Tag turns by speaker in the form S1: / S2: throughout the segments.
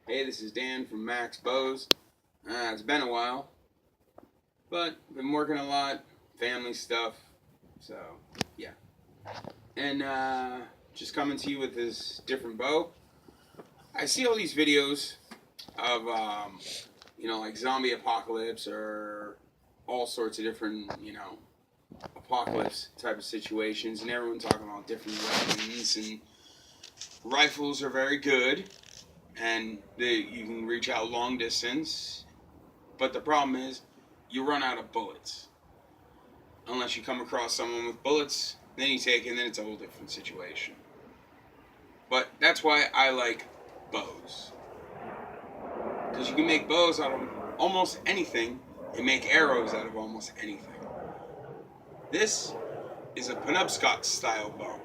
S1: Hey, this is Dan from Max Bows. It's been a while, but been working a lot, family stuff, so yeah. And just coming to you with this different bow. I see all these videos of, like zombie apocalypse or all sorts of different, apocalypse type of situations, and everyone talking about different weapons, and rifles are very good, and you can reach out long distance. But the problem is, you run out of bullets. Unless you come across someone with bullets, then you take it, and then it's a whole different situation. But that's why I like bows. Because you can make bows out of almost anything, and make arrows out of almost anything. This is a Penobscot style bow.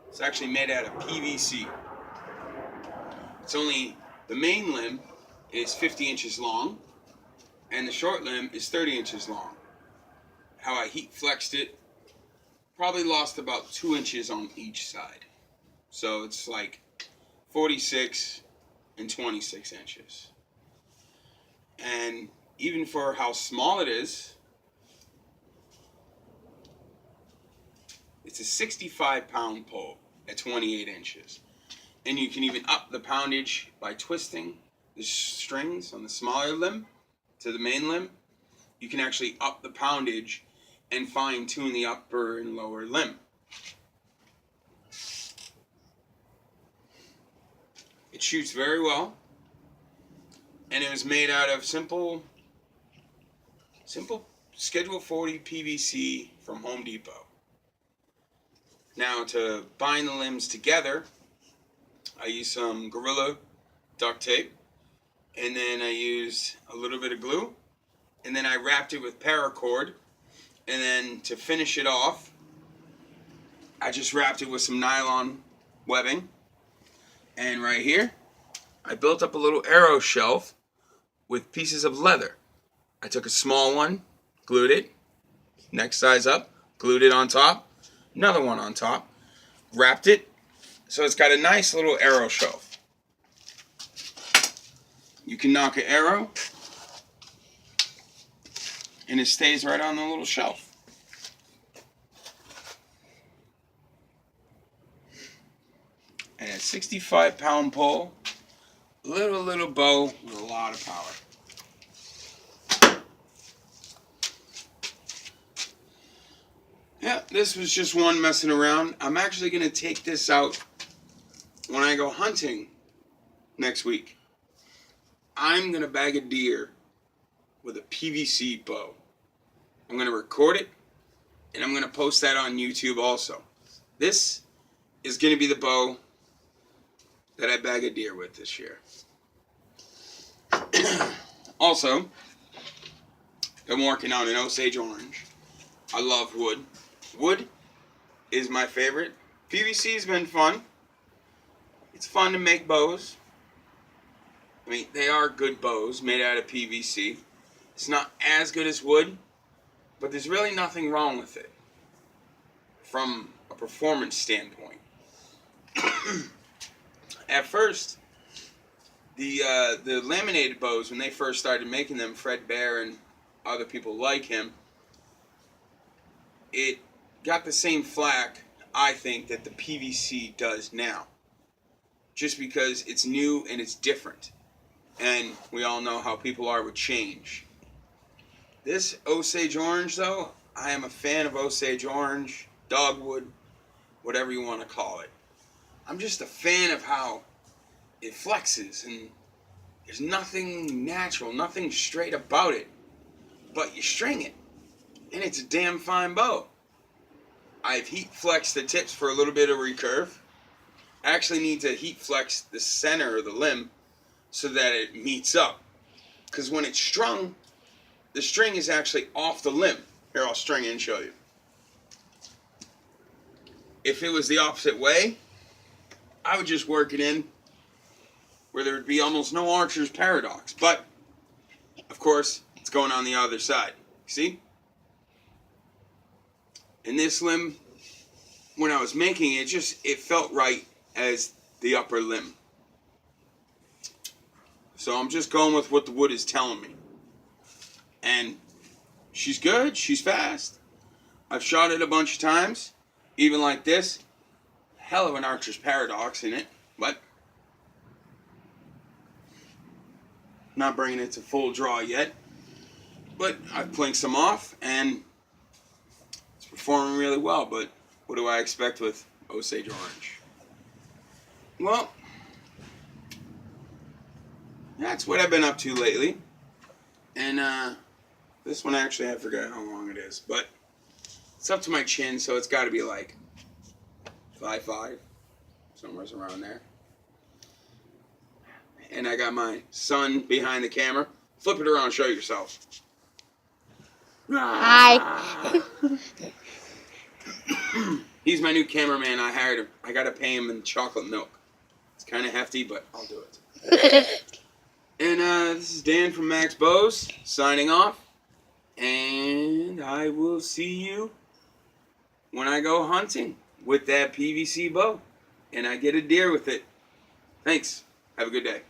S1: It's actually made out of PVC. The main limb is 50 inches long, and the short limb is 30 inches long. How I heat flexed it, probably lost about 2 inches on each side. So it's like 46 and 26 inches. And even for how small it is, it's a 65-pound pole at 28 inches. And you can even up the poundage by twisting the strings on the smaller limb to the main limb. You can actually up the poundage and fine-tune the upper and lower limb. It shoots very well, and it was made out of simple Schedule 40 PVC from Home Depot. Now, to bind the limbs together, I used some Gorilla duct tape, and then I used a little bit of glue, and then I wrapped it with paracord, and then to finish it off, I just wrapped it with some nylon webbing. And right here, I built up a little arrow shelf with pieces of leather. I took a small one, glued it, next size up, glued it on top, another one on top, wrapped it, so it's got a nice little arrow shelf. You can knock an arrow, and it stays right on the little shelf. And a 65-pound pole, little bow with a lot of power. Yeah, this was just one messing around. I'm actually going to take this out when I go hunting next week. I'm going to bag a deer with a PVC bow. I'm going to record it, and I'm going to post that on YouTube also. This is going to be the bow that I bag a deer with this year. Also, I'm working on an Osage orange. I love wood. Wood is my favorite. PVC has been fun. It's fun to make bows. I mean, they are good bows made out of PVC. It's not as good as wood, but there's really nothing wrong with it from a performance standpoint. At first, the laminated bows, when they first started making them, Fred Bear and other people like him, it got the same flack, I think, that the PVC does now. Just because it's new and it's different. And we all know how people are with change. This Osage orange, though, I am a fan of Osage orange, dogwood, whatever you want to call it. I'm just a fan of how it flexes, and there's nothing natural, nothing straight about it, but you string it, and it's a damn fine bow. I've heat flexed the tips for a little bit of recurve. I actually need to heat flex the center of the limb so that it meets up, because when it's strung, the string is actually off the limb. Here, I'll string it and show you. If it was the opposite way, I would just work it in where there would be almost no archer's paradox. But, of course, it's going on the other side. See? And this limb, when I was making it, it felt right as the upper limb. So I'm just going with what the wood is telling me. And she's good. She's fast. I've shot it a bunch of times. Even like this. Hell of an archer's paradox in it. But not bringing it to full draw yet. But I've plinked some off. And it's performing really well. But what do I expect with Osage Orange? Well, that's what I've been up to lately. And this one actually, I forgot how long it is, but it's up to my chin, so it's got to be like 5'5", somewhere around there. And I got my son behind the camera. Flip it around, show yourself.
S2: Hi.
S1: He's my new cameraman. I hired him. I got to pay him in chocolate milk. It's kind of hefty, but I'll do it. And this is Dan from Max Bows signing off. And I will see you when I go hunting with that PVC bow. And I get a deer with it. Thanks. Have a good day.